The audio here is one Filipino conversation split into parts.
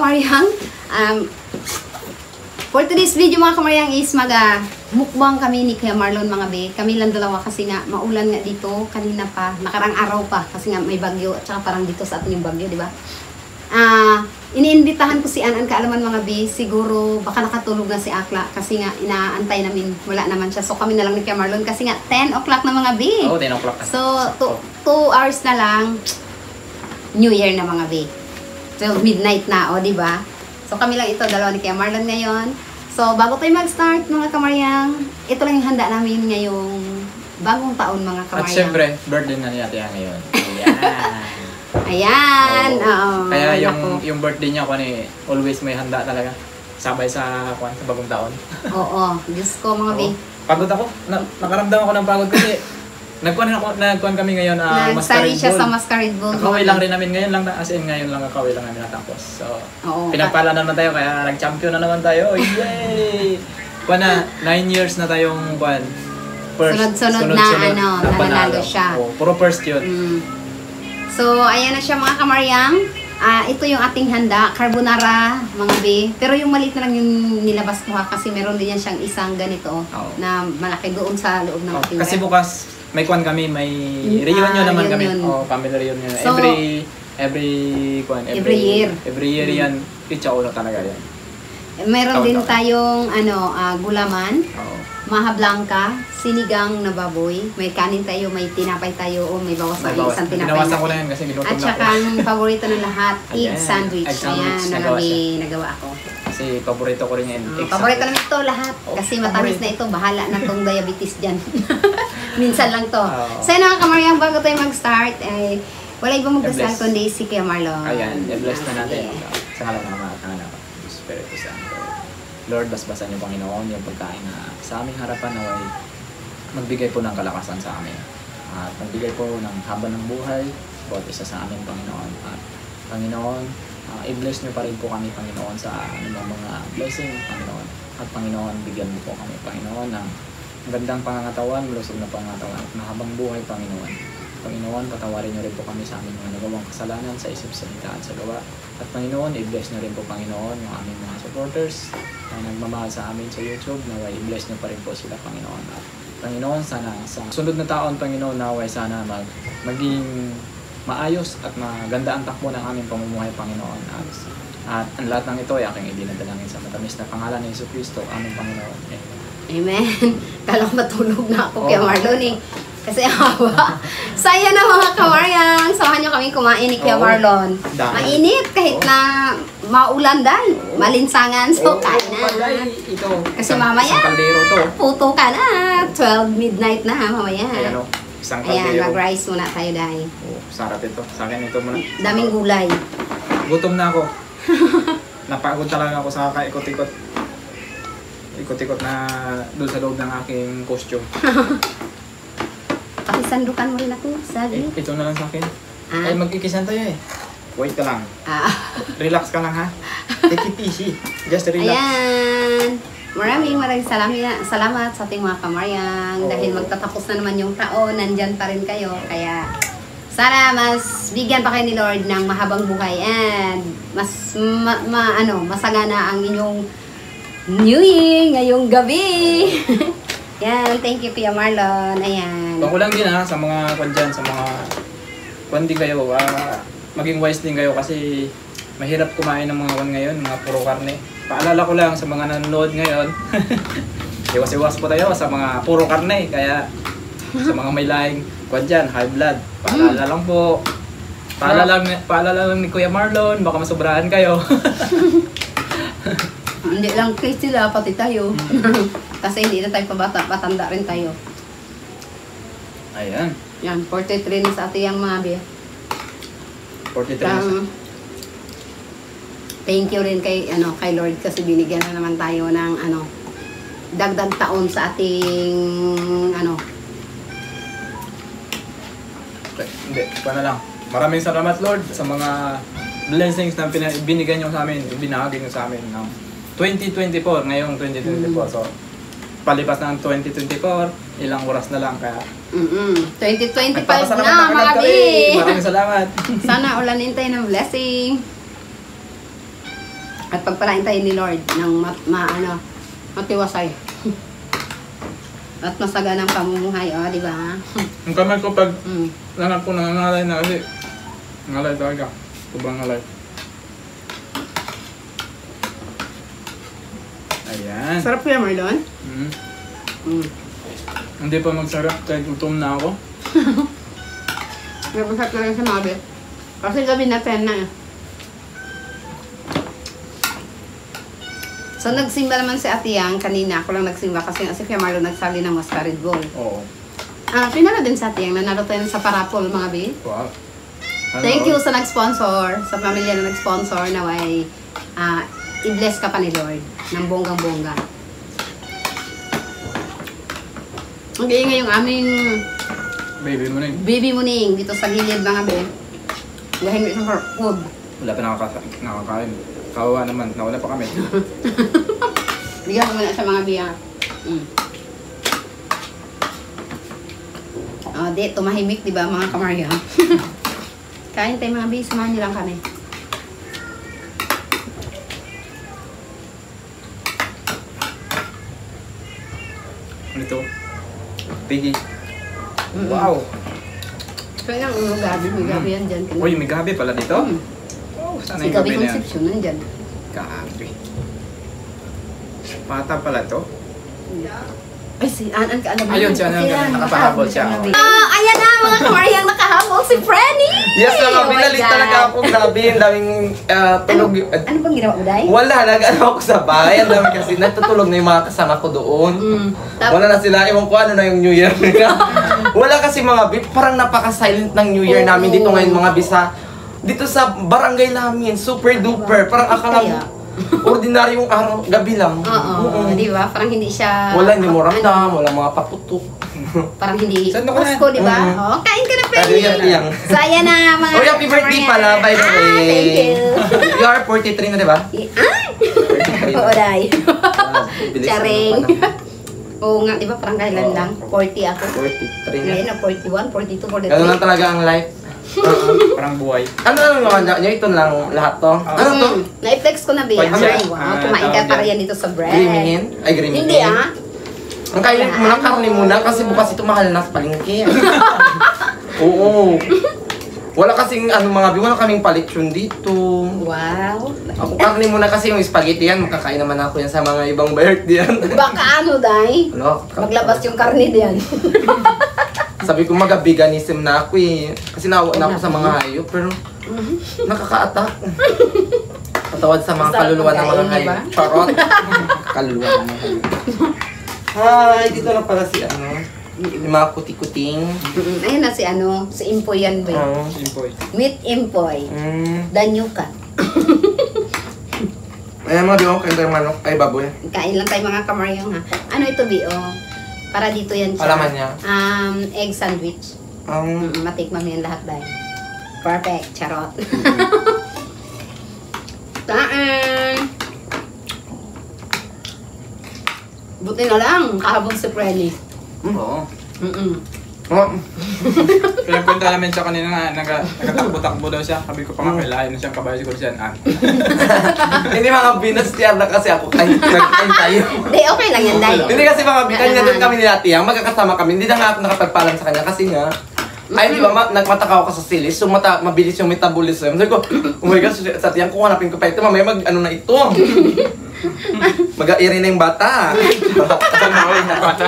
kamaryang, for today's video mga kamaryang is mukbang kami ni Kuya Marlon mga be. Kami lang dalawa kasi nga maulan nga dito kanina pa, nakarang araw pa kasi nga may bagyo at saka parang dito sa atin yung bagyo, di ba? Iniimbitahan ko si Anan Kaalaman mga be. Siguro baka nakatulog na si Akla kasi nga inaantay namin, wala naman siya. So kami na lang ni Kuya Marlon kasi nga 10 o'clock na mga be. Oo, 10 o'clock. So 2 hours na lang New Year na mga be. So midnight na, o di ba? So kami lang ito, dalawa ni Kuya Marlon ngayon. So bago tayo mag-start mga kamaryang, ito lang yung handa namin ngayong bagong taon mga kamaryang. At syempre, birthday na niya ngayon. Ayan. Ayan. Oo. Kaya yung birthday niya always may handa talaga. Sabay sa bagong taon. Oo. Diyos ko mga be. Pagod ako. Nakaramdam ako ng pagod kasi nagkuhan kami ngayon Nag-study siya sa masquerade ball. Nakaway lang rin namin ngayon lang, as in ngayon lang nakaway lang namin natapos. So, pinagpala naman tayo kaya nag-champion na naman tayo. Oh, yay! 9 years na tayong sunod-sunod na nanalo siya. Oh, puro first yun. So, ayan na siya mga kamaryang. Ito yung ating handa, carbonara, mga be. Pero yung maliit na lang yung nilabas ko kasi meron din yan siyang isang ganito na malaki doon sa loob ng ating kasi bukas may kwan kami, may reunion naman kami. Family reunion. So, every year yan. Pizza ulo talaga yan. Meron din tayong gulaman, maha blanca, sinigang na baboy, may kanin tayo, may tinapay tayo, o may bawas na isang tinapay. Ginawasan ko na yan kasi niluto na ako. At saka ang paborito ng lahat, egg sandwich. Ayan, nagawa ako. Kasi paborito ko rin yan. Paborito namin ito lahat. Kasi matamis na ito, bahala na itong diabetes dyan. Minsan lang to. So yun mga kamaryang, bago tayo mag-start, wala ibang magdasal kundi si Kuya Marlon. Ayan, i-bless na natin. Sa ngalan ng mga kanganak, Espiritu Santo. Lord, basbasan niyo Panginoon yung pagkain na sa aming harapan naway magbigay po ng kalakasan sa amin. At magbigay po ng haba ng buhay, bawat isa sa amin, Panginoon. At Panginoon, i-bless niyo pa rin po kami, Panginoon, sa mga blessing, Panginoon. At Panginoon, bigyan mo po kami, Panginoon, ng gandang pangangatawan, malusog na pangangatawan at mahabang buhay, Panginoon. Panginoon, patawarin niyo rin po kami sa aming mga nagawang kasalanan sa isip, salita at sa gawa. At Panginoon, i-bless niyo rin po, Panginoon, yung aming mga supporters na nagmamahal sa amin sa YouTube. Naway, i-bless niyo pa rin po sila, Panginoon. At Panginoon, sana sa sunod na taon, Panginoon, naway sana maging maayos at maganda ang takbo ng aming pamumuhay, Panginoon. At ang lahat ng ito ay aking idinadalangin sa matamis na pangalan ni Jesucristo, aming Panginoon. Amen. Amen. Kala ko matulog na ako, Kuya Marlon eh. Kasi hawa. Saya na mga kamaryang. Samahan nyo kami kumain ni Kuya Marlon. Mainit kahit na maulan dahil. Malinsangan. So, kain na. Kasi mamaya, puto ka na. 12 midnight na mamaya. Ayan, mag-rice muna tayo dahil. Sarap ito. Sa akin ito muna. Daming gulay. Gutom na ako. Napagod talaga ako sa kaikot-ikot. Ikot-ikot na doon sa loob ng aking costume. Pakisandukan mo rin ako, sabi. Ito na lang sa akin. Ay, magkikisan tayo eh. Wait ka lang. Relax ka lang ha. Take it easy. Just relax. Ayan. Maraming salamat sa ating mga kamaryang. Dahil magtatapos na naman yung taon, nandyan pa rin kayo. Kaya sana mas bigyan pa kayo ni Lord ng mahabang buhay and mas masagana ang inyong New Year ngayong gabi. Yan, thank you Kuya Marlon. Ayan. Bako lang din sa mga kwan sa mga kwan din kayo, maging wise din kayo kasi mahirap kumain ng mga kwan ngayon, mga puro karne. Paalala ko lang sa mga nanonood ngayon, iwas-iwas po tayo sa mga puro karne, kaya sa mga may lahing kwan dyan, high blood, paalala lang po. Paalala lang ni Kuya Marlon, baka masobrahan kayo. Hindi lang kay sila, pati tayo. Kasi hindi na tayo pabata, patanda rin tayo. Ayan. Yan, 43 na sa ating mga biya. 43 na. Thank you rin kay Lord kasi binigyan na naman tayo ng dagdag taon sa ating Hindi, pa na lang. Maraming salamat Lord sa mga blessings na binigyan niyo sa amin, ibinahagi niyo sa amin ng 2024, ngayong 2024. So, palipas ng 2024, ilang oras na lang kaya 2025 na mga bi. Maraming salamat. Sana ulanin tayo ng blessing. At pagpalain tayo ni Lord ng matiwasay. At masaganang pamumuhay, di ba? Ang kamay ko pag Mm. lanak ko nangangalay na kasi ngalay talaga. Sobrang ngalay. Ayan. Sarap ko yan, Marlon. Mm. Mm. Hindi pa magsarap kahit gutom na ako. May masarap na rin sa mga bit. Kasi gabi na 10 na eh. So nagsimba naman si Ate Yang kanina. Ako lang nagsimba kasi si Kuya Marlon nagsali ng mascarade ball. Oo. Pinalo din sa Ate Yang. Nanalo tayo sa parapol mga bit. Wow. Thank you sa nag-sponsor, sa pamilya na nag-sponsor na ay i-bless ka pa ni Lord ng bonggang-bongga. Mag-iingay yung aming Baby mo na yun. baby muning dito sa gilid mga be. Gahingi sa food. Wala pa nakakain. Kawawa naman. Nauna pa kami. Bigyan ko muna sa mga biya. Di, tumahimik, di ba mga kamarya? Kain tayo mga bi, samahan niyo lang kami. Ano ito? Piggy. Mm-mm. Wow! Kaya lang, may gabi yan dyan. Uy, may gabi pala dito? Mm. Wow, sana Si yung Gabi gabi na yan. Concepcion, nandyan. Gabi. Pata pala to? Ay, si Anan ka alam mo. Ayun, si Anan, nakapahabol siya. Ayan na, mga kamaryang nakahabol si Frenny! Yes, mga Oh my binalit God. talaga ako. Grabe, ang daming tulog. Ano bang ginawa mo, Day? Wala, nag-ano ako sa bahay. Ang dami kasi natutulog na yung mga kasama ko doon. Wala na sila. Ewan ko ano na yung New Year nila. Wala kasi mga bit. Parang napaka-silent ng New Year namin dito ngayon mga bisa. Dito sa barangay namin, super duper. Parang akala mo, ordinaryong araw, gabi lang. Oo, di ba? Parang hindi siya... Wala, hindi mo ramdam, wala mga paputok. Parang hindi Saan ako Pasko, di ba? Mm. Oo, kain ka na, Pero Freddy. yan, yan. So, ayan na mga... Oh, happy birthday pala, by the way. Thank you. You are 43 na, di ba? Oo, Day. Bilis Charing. ano pala. Oo nga, di ba? Parang kailan lang? 40 ako. 43 na. Ngayon na 41, 42, 43. Ganun lang talaga ang life. Parang buhay. Ano naman nyo? Ito lang lahat to? Ano to? Na-flex ko na, Bi. Pwede Ay, siya. wow. Kumain ka para yan dito sa bread. Grimihin? Ay, grimihin. Hindi, ah. Ang kainin mo ng karne muna kasi bukas ito mahal na sa palengke. Oo. Wala kasing mga wala kaming palitsyon dito. Wow. Ako karne muna kasi yung spaghetti yan, makakain naman ako yan sa mga ibang birthday yan. Baka ano, Day? Ano? Maglabas yung karne diyan. Sabi ko mag-veganism na ako eh. Kasi nawa na ako sa mga hayop, pero nakaka-attack. Patawad sa mga Masarap kaluluwa ng mga pagkain, hayop. diba? Charot. Kaluluwa ng mga hayop. Hi, dito na pala si yung mga kuti-kuting. Ayun na si si Impoy yan, Bi. Simpoy. Meet Impoy. Danyuka. Ayan mga biyo, kain tayo manok. Ay, baboy. Kain lang tayo mga kamaryong, ha. Ano ito, Bi? Para dito yan siya. Alaman niya. Egg sandwich. Matikman mo yan lahat, Day. Perfect. Charot. Taan! Buti na lang, kahabol si Frenny. Oo. Mm-mm. Pinagkwenta namin siya kanina nga, nagatakbo-takbo daw siya. Sabi ko pa nga, kailangan na siyang kabayo siguro siya. Hindi mga binastiyar na kasi ako, kain tayo. Hindi, okay lang yan, Day. Hindi kasi mga kanya doon kami ni Ate Yang, magkakasama kami. Hindi na nga ako nakapagpalam sa kanya kasi nga, ay di ba, nagmatakaw ako sa silis, so mabilis yung metabolism. Sabi ko, oh my gosh, sa Ate Yang, kung hanapin ko pa ito, mamaya ano na ito. Mag-airi na yung bata. Saan na ako yung bata?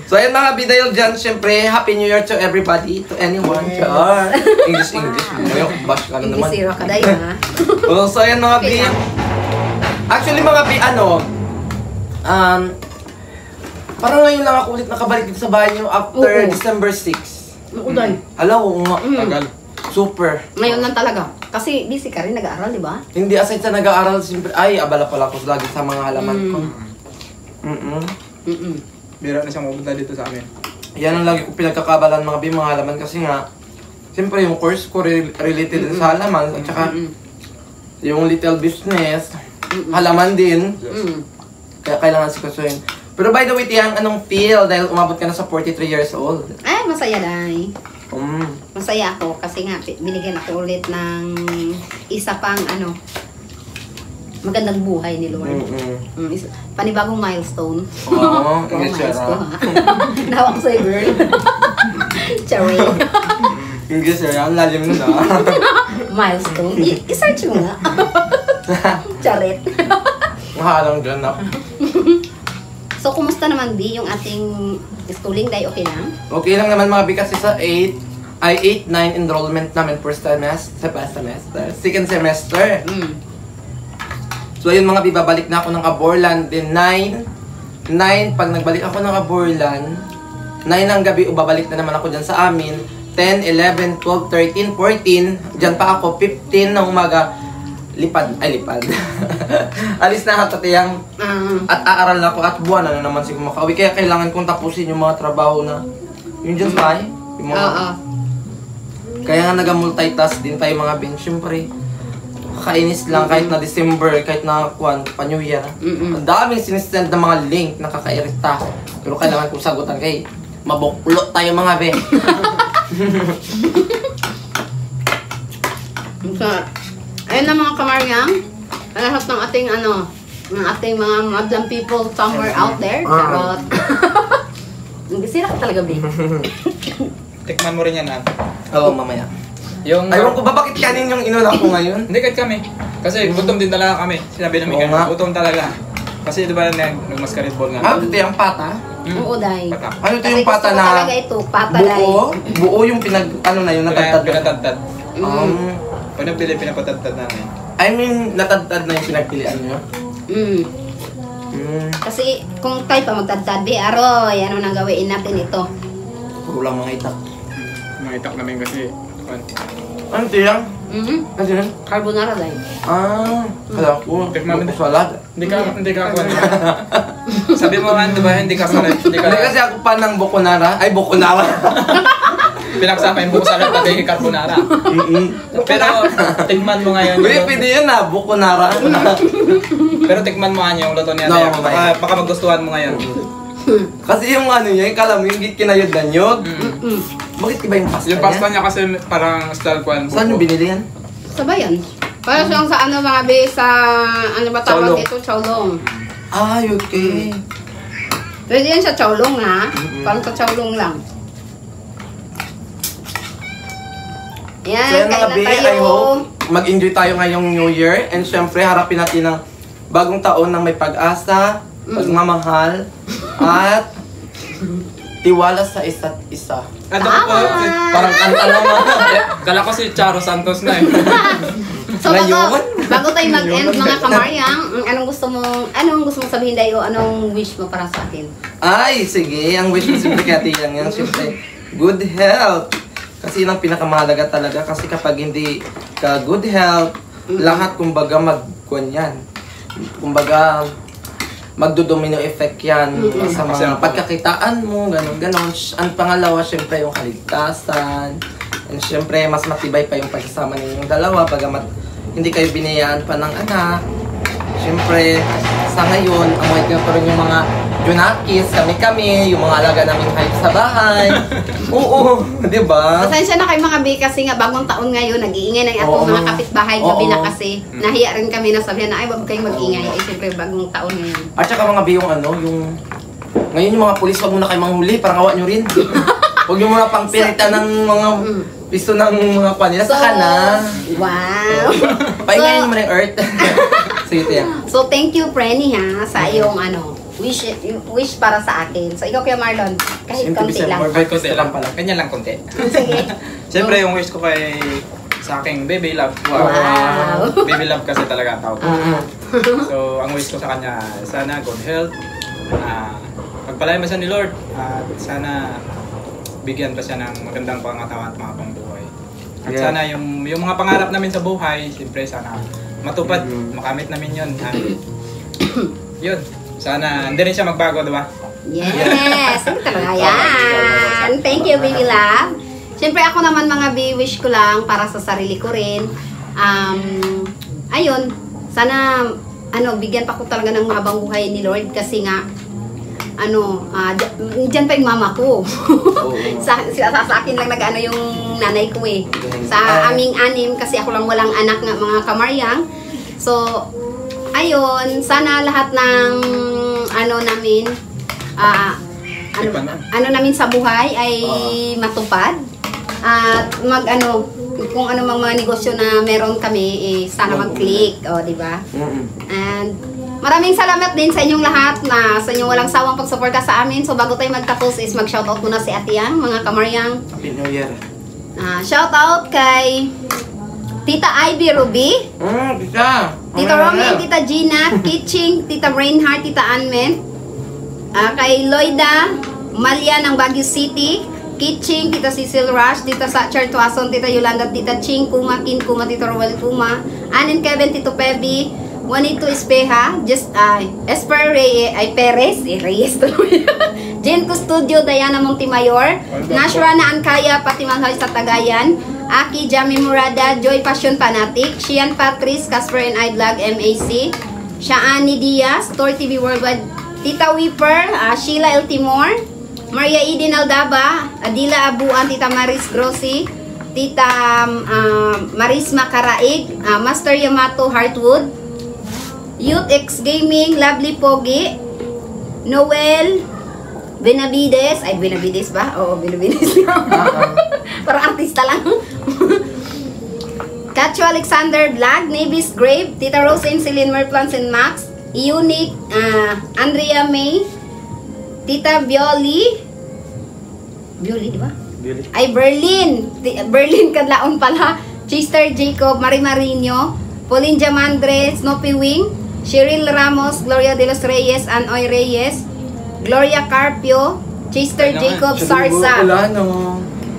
So ayun mga bidayol dyan, syempre, Happy New Year to everybody, to anyone. Yes. Char. English. Ngayon, bash ka na naman. Hindi zero ka, Day, ha? So ayun mga bi. Actually mga bi, parang ngayon lang ako ulit nakabalik dito sa bahay niyo after Oo. December 6. Ako, Day. Hala, oo nga. Tagal. Super. Ngayon lang talaga. Kasi busy ka rin, nag-aaral, di ba? Hindi, aside sa nag-aaral, siyempre, ay, abala pala ako lagi sa mga halaman ko. Bira na siyang mapunta dito sa amin. Yan ang lagi ko pinagkakabalan mga bi, mga halaman kasi nga, siyempre yung course ko related sa halaman, at saka yung little business, halaman din, kaya kailangan sikasuhin. Pero by the way, Tiyang, anong feel dahil umabot ka na sa 43 years old? Ay, masaya dahil. Mm. Masaya ako kasi nga binigyan ako ulit ng isa pang magandang buhay ni Lord. Panibagong milestone. Oo, Miles ko ha. Nawa ko sa'yo, girl. Charing. English yan, lalim nun ah. Milestone. I-search mo nga. Charit. Mahalang dyan na. So, kumusta naman di yung ating schooling day? Okay lang? Okay lang naman mga bi kasi sa 8, 9 enrollment namin first semester, second semester. So ayun mga bibabalik na ako ng Caborlan, then 9 pag nagbalik ako ng Caborlan, 9 ng gabi babalik na naman ako dyan sa amin, 10, 11, 12, 13, 14, dyan pa ako, 15 ng umaga, lipad. Alis na ako Tiyang, at aaral na ako at buwan na naman siguro makauwi, kaya kailangan kong tapusin yung mga trabaho na, yun dyan sa yung mga, kaya nga naga-multitask din tayo mga bin, syempre. Kainis lang kahit na December, kahit na pa New Year. Ang daming sinisend na mga link na kakairita. Pero kailangan kong sagutan kay mabuklo tayo mga be. Ayun na mga kamaryang. Lahat ng ating ng ating mga madlang people somewhere out there. Charot. Sira ka talaga, babe. Tikman mo rin yan, Oo, mamaya. Yung... Ayun ko ba bakit kanin yung inuna ko ngayon? Hindi, kahit kami. Kasi gutom din talaga kami. Sinabi namin Oo nga. gutom talaga. Kasi di ba nag-mascaritball nga? Ah, ito yung pata? Oo, dahil. Pata. Ano ito yung pata Kasi gusto ko na talaga ito, pata dahil. buo yung yung natadtad. Pinatadtad. Mm. Pag nabili, pinapatadtad namin. I mean, natadtad na yung pinagpilian nyo? Kasi kung tayo pa magtadtad, aroy, ano nang gawin natin ito? Puro lang mga itak. Mga itak namin kasi... Ano Tiyang? Ano yun? Carbonara dahil. Kala ko, Tikman mo. salad. Hindi ka ako. Sabi mo nga, di ba, hindi ka Hindi kasi ako pa ng Boconara. Ay, Boconara. pinagsama yung buko salad at yung carbonara. Pero tikman mo ngayon. Uy, pwede yun na, Boconara. Pero tikman mo nga yung luto niya. No, Baka magustuhan mo ngayon. Kasi yung yung kala mo yung kinayod na nyog. Bakit iba yung pasta Yung pasta niya kasi parang style kwan. Saan yung binili yan? Sa bayan. Para siyang sa mga be, sa ba tawag Chowlong. ito? Chowlong. Ay, okay. Pwede yan sa chowlong ha. Parang sa chowlong lang. Yan, So yan kain mga na be, tayo. I hope mag-enjoy tayo ngayong New Year. And syempre, harapin natin ng bagong taon ng may pag-asa, pagmamahal, at tiwala sa isa't isa. Ano ko po? Parang kanta naman. Kala ko si Charo Santos na eh. So Ngayon? bago tayo mag-end mga kamaryang, anong gusto mong sabihin dayo? Anong wish mo para sa akin? Ay, sige. Ang wish ko siyempre kaya Tiyang yan, siyempre, good health. Kasi yun ang pinakamahalaga talaga. Kasi kapag hindi ka good health, lahat kumbaga magkuhan yan. Kumbaga, magdo-domino effect yan sa mga pagkakitaan mo, ganon. Ang pangalawa, syempre, yung kaligtasan. And syempre, mas matibay pa yung pagsasama ninyong dalawa, bagamat hindi kayo binayaan pa ng anak. Syempre, sa ngayon, amoy ko pa rin yung mga junakis, kami, yung mga alaga namin kahit sa bahay. Oo, di ba? Pasensya na kayo mga be, kasi nga bagong taon ngayon, nag-iingay ng Oo. atong mga kapitbahay gabi Oo. na kasi. Nahiya rin kami na sabihan na, ay wag kayong mag-ingay. Ay siyempre bagong taon ngayon. At saka mga biyong ngayon yung mga pulis, wag muna kayo manghuli, parang awa nyo rin. Huwag nyo muna pang pilitan ng mga pisto ng mga kanila sa kana. Wow! Pahingayin mo na yung earth. Sige, Tia. So thank you, Prenny ha, sa iyong wish para sa akin. So ikaw Kuya Marlon, kahit konti lang. Kahit konti lang pala. Ganyan lang konti. Sige. Siyempre, yung wish ko kay sa aking baby love. Wow. Baby love kasi talaga ang tawag ko. So, ang wish ko sa kanya, sana good health. Pagpalain mo siya ni Lord. At sana bigyan pa siya ng magandang pangatawan at mga pangbuhay. At Yeah. sana yung mga pangarap namin sa buhay, siyempre sana matupad, makamit namin yun. Yun. Sana hindi rin siya magbago, di ba? Yes! Ano talaga yan? Thank you, baby love. Siyempre ako naman mga wish ko lang para sa sarili ko rin. Ayun, sana bigyan pa ko talaga ng mahabang buhay ni Lord kasi nga dyan pa yung mama ko. Oo. sa akin lang nag-ano yung nanay ko eh. Sa aming anim, kasi ako lang walang anak nga mga kamaryang. So, ayun, sana lahat ng namin, namin sa buhay ay matupad. At kung ano mang mga negosyo na meron kami, sana mag-click, di ba? And maraming salamat din sa inyong lahat sa inyong walang sawang pagsuporta sa amin. So bago tayo magtapos is mag-shoutout muna si Ate Yang, mga kamaryang. Happy New Year. Shoutout kay Tita Ivy Ruby, Tita. Tita Romy, Tita Gina, Kitching, Tita Brainheart, Tita Anmen, kay Loida Malia ng Baguio City, Kitching, Tita Cecil Rush, Tita Satchar Tuason, Tita Yolanda, Tita Ching Kuma, Kin Kuma, Tita Roel Kuma, Anin Kevin, Tito Pebi, Juanito Espeja, Esper Perez, Reyes tuloy. Jen Custodio, Diana Montemayor, Nashra na Ankaya, pati mga sa Tagayan, Aki Jami Murada, Joy Passion Fanatic, Shian Patrice, Casper and I Vlog MAC, Shaani Diaz, Tor TV Worldwide, Tita Weeper, Sheila El Timor, Maria Eden Aldaba, Adila Abuan, Tita Maris Grossi, Tita Marisma Karaig, Master Yamato Heartwood, Youth X Gaming, Lovely Pogi, Noel Benavides, Benavides ba? Oo, Benavides lang. Parang artista lang. Katcho Alexander Vlog, Navy's Grave, Tita Rose Celine Merplans and Max, Unique, Andrea May, Tita Violi, di ba? Ay, Berlin Kadlaon pala, Chester Jacob, Marie Marino, Pauline Jamandre, Snoopy Wing, Cheryl Ramos, Gloria de los Reyes, Anoy Reyes, Gloria Carpio, Chester Jacob Sarsa,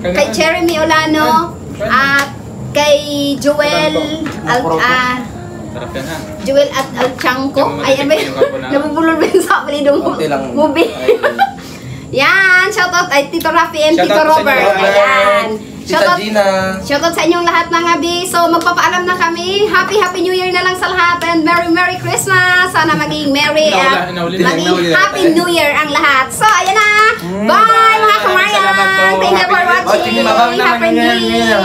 kay Jeremy Olano, at kay Joel Joel at Alchanco. Ay, nabubulol ba yung sa palidong movie? Yan, shoutout ay Tito Rafi and Tito Robert. Ayan. Tita Gina. Shoutout sa inyong lahat ng abi. So, magpapaalam na kami. Happy New Year na lang sa lahat. And Merry Christmas. Sana maging Merry at maging Happy New Year ang lahat. So, ayan na. Bye, mga kamayan. Thank you for watching. Happy New Year.